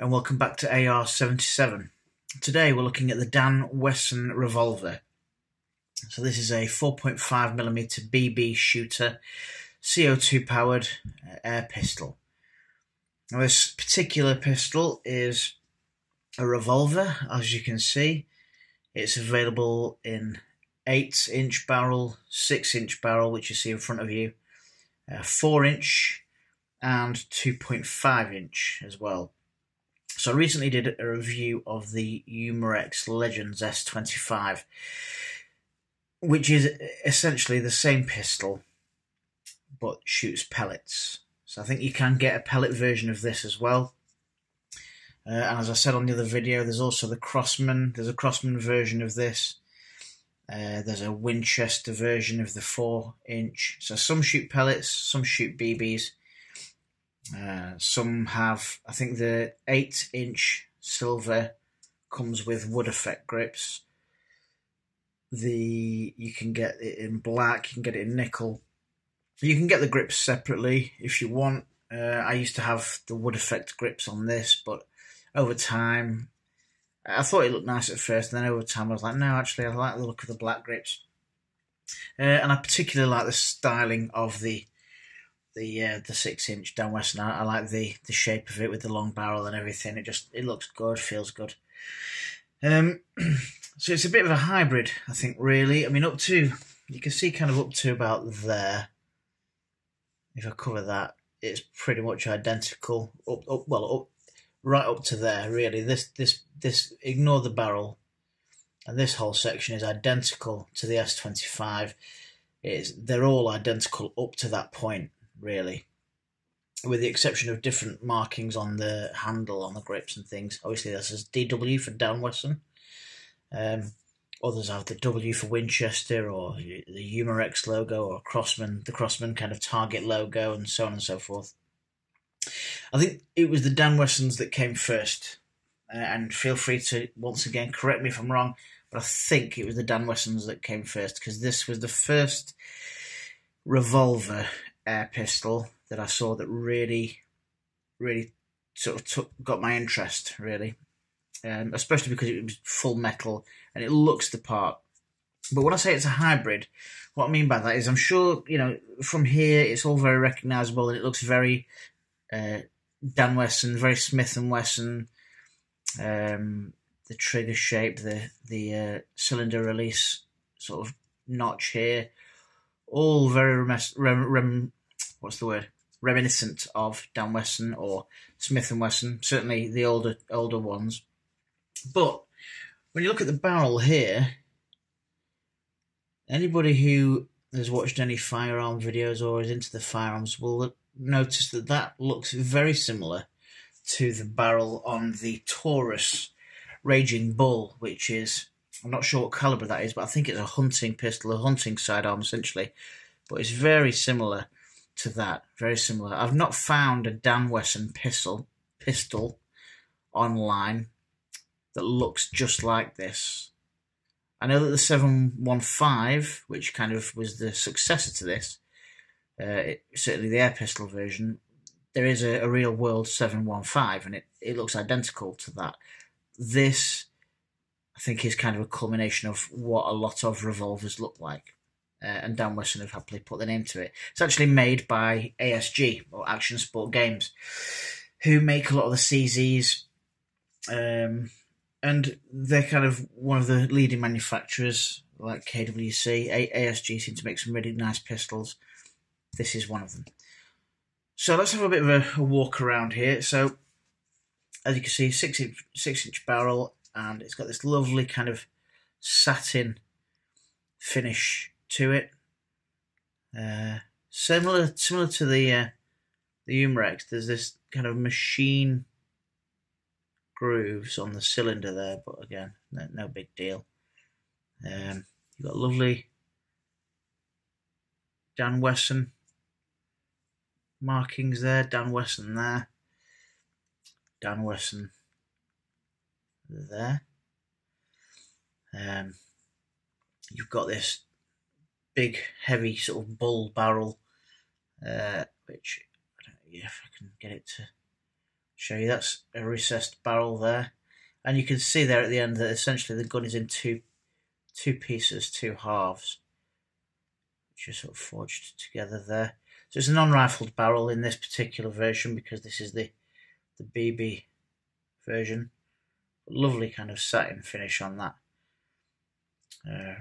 and welcome back to AR-77. Today we're looking at the Dan Wesson Revolver. So this is a 4.5mm BB shooter, CO2 powered air pistol. Now this particular pistol is a revolver, as you can see. It's available in 8-inch barrel, 6-inch barrel, which you see in front of you, 4-inch and 2.5-inch as well. So I recently did a review of the Umarex Legends S25, which is essentially the same pistol but shoots pellets. So I think you can get a pellet version of this as well. And as I said on the other video, there's also the Crossman. There's a Crossman version of this. There's a Winchester version of the 4-inch. So some shoot pellets, some shoot BBs. Some have, I think the 8-inch silver comes with wood effect grips. You can get it in black, you can get it in nickel. You can get the grips separately if you want. I used to have the wood effect grips on this, but over time, I thought it looked nice at first, and then over time I was like, no, actually I like the look of the black grips. And I particularly like the styling of the 6-inch Dan Wesson. I like the shape of it with the long barrel and everything. It looks good, feels good. So it's a bit of a hybrid, I think, really. I mean, you can see kind of up to about there. If I cover that, it's pretty much identical. Right up to there, really. This ignore the barrel, and this whole section is identical to the S25. They're all identical up to that point, really, with the exception of different markings on the handle, on the grips and things. Obviously, this is DW for Dan Wesson. Others have the W for Winchester, or the Umarex logo, or the Crossman kind of target logo, and so on and so forth. I think it was the Dan Wessons that came first, and feel free to once again correct me if I'm wrong, but I think it was the Dan Wessons that came first, because this was the first revolver air pistol that I saw that really sort of got my interest, really. Especially because it was full metal and it looks the part. But when I say it's a hybrid, what I mean by that is I'm sure, from here it's all very recognisable and it looks very Dan Wesson, very Smith & Wesson. The trigger shape, the cylinder release sort of notch here, all very reminiscent of Dan Wesson or Smith & Wesson, certainly the older ones. But when you look at the barrel here, anybody who has watched any firearm videos or is into the firearms will notice that looks very similar to the barrel on the Taurus Raging Bull, which is, I'm not sure what caliber that is, but I think it's a hunting pistol, a hunting sidearm essentially. But it's very similar to that, very similar. I've not found a Dan Wesson pistol online that looks just like this. I know that the 715, which kind of was the successor to this, certainly the air pistol version, there is a real world 715, and it looks identical to that. This, I think, is kind of a culmination of what a lot of revolvers look like. And Dan Wesson have happily put the name to it. It's actually made by ASG, or Action Sport Games, who make a lot of the CZs, and they're kind of one of the leading manufacturers, like KWC. ASG seem to make some really nice pistols. This is one of them. So let's have a bit of a walk around here. So, as you can see, 6-inch barrel, and it's got this lovely kind of satin finish to it. Similar to the Umarex, there's this kind of machine grooves on the cylinder there, but again, no big deal. You've got lovely Dan Wesson markings there, Dan Wesson there, Dan Wesson there. You've got this big, heavy sort of bull barrel, which I don't know if I can get it to show you that's a recessed barrel there, and you can see there at the end that essentially the gun is in two pieces, two halves, which are sort of forged together there. So it's a non-rifled barrel in this particular version because this is the BB version. Lovely kind of satin finish on that.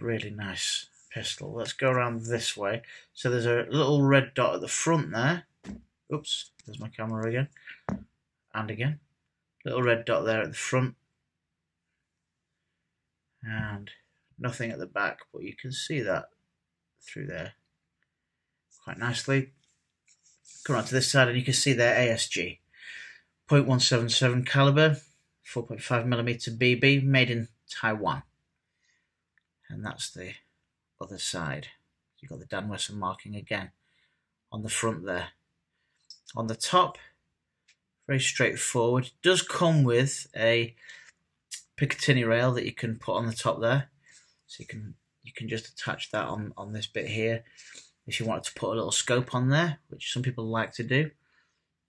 Really nice pistol. Let's go around this way. So there's a little red dot at the front there. Oops, there's my camera again. And again. Little red dot there at the front. And nothing at the back, but you can see that through there quite nicely. Come on to this side and you can see there ASG. .177 caliber, 4.5mm BB, made in Taiwan. And that's the other side. You've got the Dan Wesson marking again on the front there. On the top, very straightforward. It does come with a Picatinny rail that you can put on the top there. So you can just attach that on this bit here. If you wanted to put a little scope on there, which some people like to do.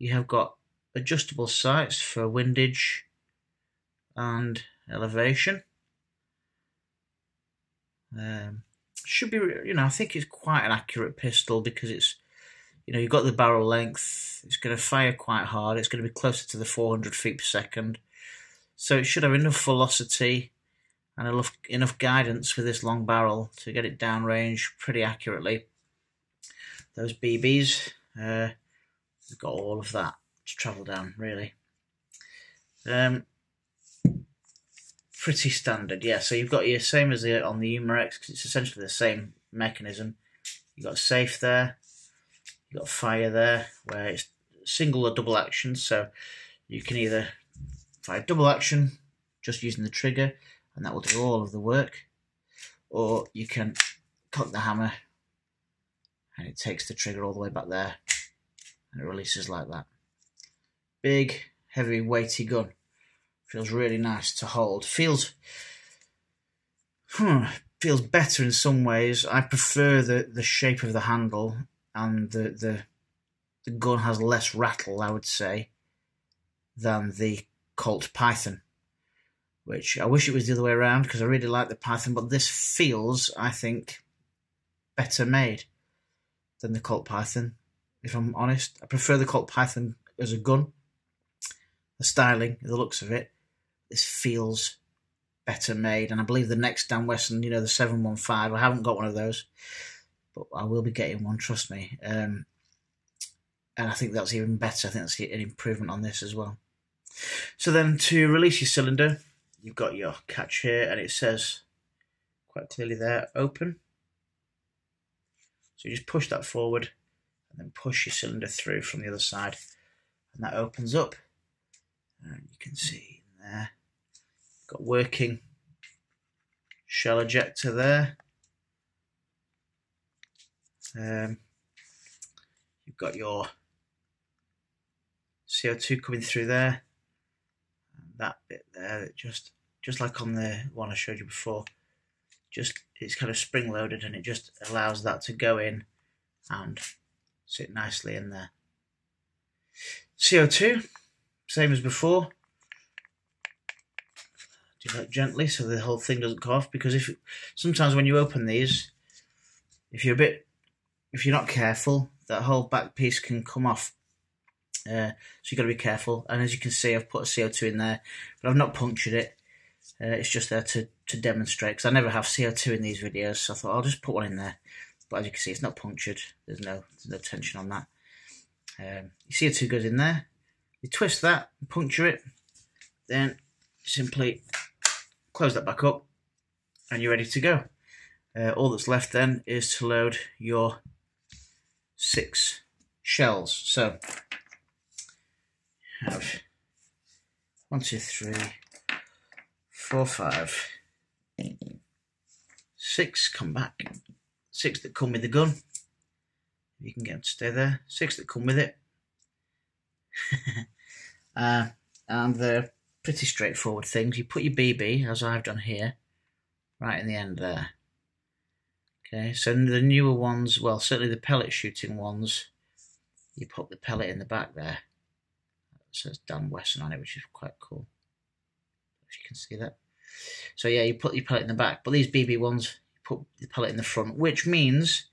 You have got adjustable sights for windage and elevation. Should be, I think it's quite an accurate pistol because it's, you've got the barrel length. It's going to fire quite hard. It's going to be closer to the 400 feet per second. So it should have enough velocity and enough guidance with this long barrel to get it downrange pretty accurately. Those BBs, we've got all of that to travel down, really. Pretty standard, yeah. So you've got your same as on the Humarex, because it's essentially the same mechanism. You've got a safe there, you've got fire there, where it's single or double action. So you can either fire double action, just using the trigger, and that will do all of the work, or you can cock the hammer, and it takes the trigger all the way back there, and it releases like that. Big, heavy, weighty gun. Feels really nice to hold. Feels better in some ways. I prefer the shape of the handle, and the gun has less rattle, I would say, than the Colt Python. Which I wish it was the other way around because I really like the Python, but this feels, I think, better made than the Colt Python, if I'm honest. I prefer the Colt Python as a gun. The styling, the looks of it, this feels better made. And I believe the next Dan Wesson, the 715, I haven't got one of those, but I will be getting one, trust me. And I think that's even better. I think that's an improvement on this as well. So then to release your cylinder, you've got your catch here, and it says quite clearly there, open. So you just push that forward and then push your cylinder through from the other side, and that opens up. And you can see in there, got working shell ejector there. You've got your CO2 coming through there. And that bit there, just like on the one I showed you before, it's kind of spring loaded, and it just allows that to go in and sit nicely in there. CO2. Same as before. Do that gently so the whole thing doesn't come off, because sometimes when you open these, if you're not careful, that whole back piece can come off. So you've got to be careful. And as you can see, I've put a CO2 in there, but I've not punctured it. It's just there to demonstrate, because I never have CO2 in these videos, so I thought I'll just put one in there. But as you can see, it's not punctured. There's no tension on that. Your CO2 goes in there. You twist that, puncture it, then simply close that back up, and you're ready to go. All that's left then is to load your 6 shells. So, you have 1, 2, 3, 4, 5, 6 come back. 6 that come with the gun. You can get them to stay there. 6 that come with it. And they're pretty straightforward things. You put your BB, as I've done here, right in the end there. Okay, so the newer ones, well, certainly the pellet shooting ones, you put the pellet in the back there. says Dan Wesson on it, which is quite cool. If you can see that. So yeah, you put your pellet in the back, but these BB ones, you put the pellet in the front, which means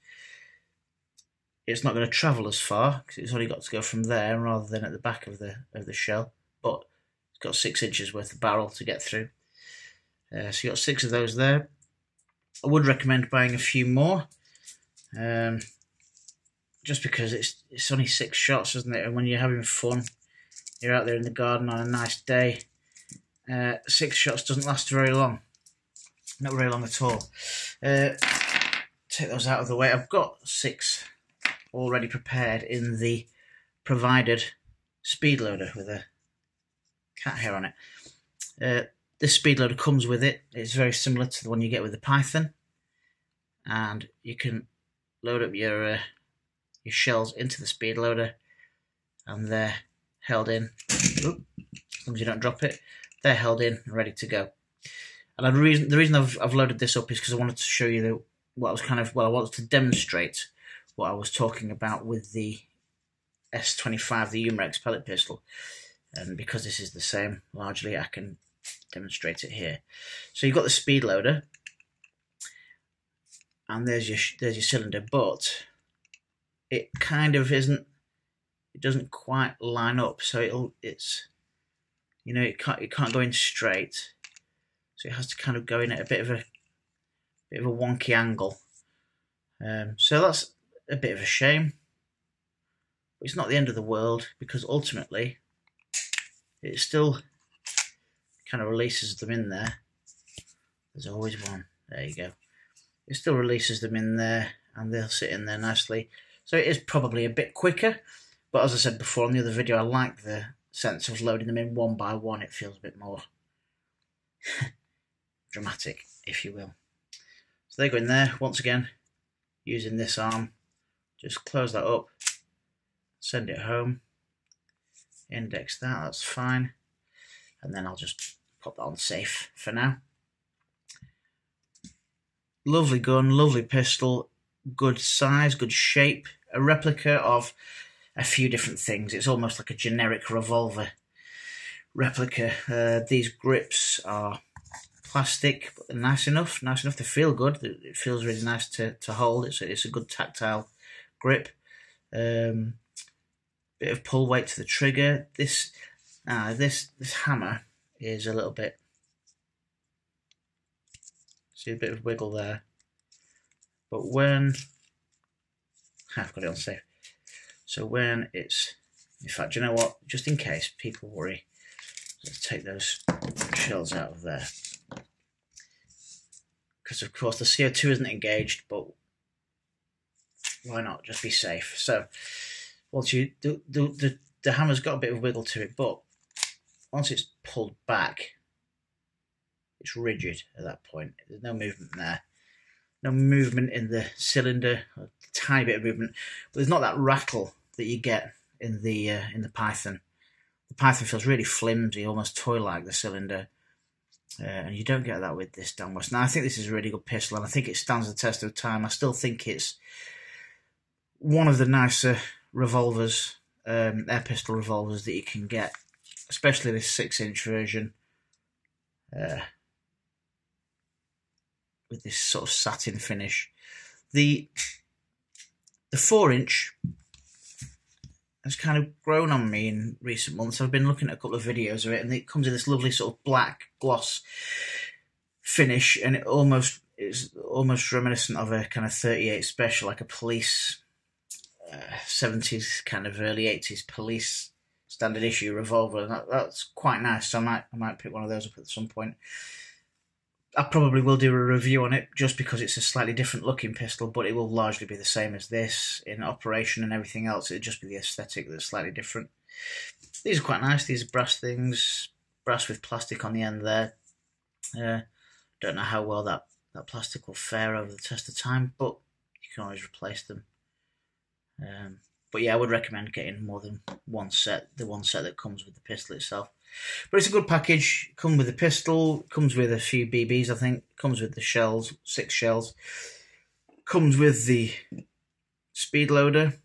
it's not going to travel as far because it's only got to go from there rather than at the back of the shell. But it's got 6 inches worth of barrel to get through. So you got 6 of those there. I would recommend buying a few more, just because it's only 6 shots, isn't it? And when you're having fun, you're out there in the garden on a nice day. 6 shots doesn't last very long, not very long at all. Take those out of the way. I've got 6 already prepared in the provided speed loader with a cat hair on it. This speed loader comes with it. It's very similar to the one you get with the Python, and you can load up your shells into the speed loader, and they're held in. As long as you don't drop it, they're held in and ready to go. And the reason I've loaded this up is because I wanted to show you I wanted to demonstrate what I was talking about with the S25, the Umarex pellet pistol, and because this is the same largely, I can demonstrate it here. So you've got the speed loader, and there's your cylinder, but it kind of isn't. It doesn't quite line up, so it's it can't go in straight, so it has to kind of go in at a bit of a wonky angle. So that's a bit of a shame, but it's not the end of the world, because ultimately it still kind of releases them in there. There's always one. There you go. It still releases them in there, and they'll sit in there nicely. So it is probably a bit quicker, but as I said before on the other video, I like the sense of loading them in one by one. It feels a bit more dramatic, if you will. So they go in there once again using this arm. Just close that up, send it home, index that's fine, and then I'll just pop that on safe for now. Lovely gun, lovely pistol, good size, good shape, a replica of a few different things. It's almost like a generic revolver replica. These grips are plastic, but they're nice enough to feel good. It feels really nice to hold. It's a good tactile grip. Bit of pull weight to the trigger. This hammer is a little bit. See a bit of wiggle there, but when I've got it on safe. So when it's, in fact, you know what? Just in case people worry, let's take those shells out of there, because of course the CO2 isn't engaged, but why not just be safe? So once the hammer's got a bit of wiggle to it, but once it's pulled back, it's rigid at that point. There's no movement there, no movement in the cylinder, a tiny bit of movement, but there's not that rattle that you get in the Python. The Python feels really flimsy, almost toy-like, the cylinder, and you don't get that with this Dan Wesson. Now, I think this is a really good pistol, and I think it stands the test of time. I still think it's one of the nicer revolvers, air pistol revolvers that you can get, especially this 6-inch version, with this sort of satin finish. The 4-inch has kind of grown on me in recent months. I've been looking at a couple of videos of it, and it comes in this lovely sort of black gloss finish, and it's almost reminiscent of a kind of 38 special, like a police 70s kind of early 80s police standard issue revolver, and that's quite nice. So I might pick one of those up at some point. I probably will do a review on it, just because it's a slightly different looking pistol, but it will largely be the same as this in operation and everything else. It'll just be the aesthetic that's slightly different. These are quite nice. These are brass things, brass with plastic on the end there. Don't know how well that plastic will fare over the test of time, but you can always replace them. But yeah, I would recommend getting more than one set, the one set that comes with the pistol itself. But it's a good package. Comes with the pistol, comes with a few BBs, I think, comes with the shells, 6 shells, comes with the speed loader,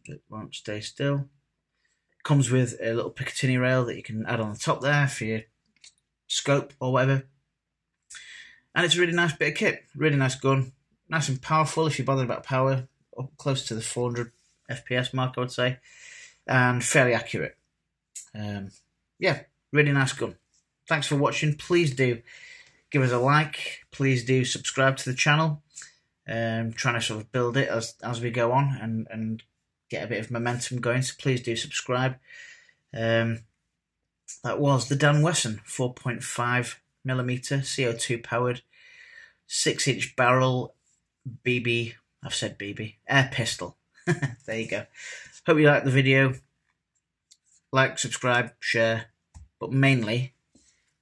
It won't stay still. Comes with a little Picatinny rail that you can add on the top there for your scope or whatever. And it's a really nice bit of kit. Really nice gun. Nice and powerful if you're bothered about power. Up close to the 400 FPS mark, I would say. And fairly accurate. Yeah, really nice gun. Thanks for watching. Please do give us a like. Please do subscribe to the channel. Trying to sort of build it as we go on and get a bit of momentum going. So please do subscribe. That was the Dan Wesson 4.5mm CO2 powered 6-inch barrel BB. I've said BB air pistol. There you go. Hope you liked the video. Like, subscribe, share, but mainly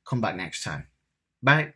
come back next time. Bye.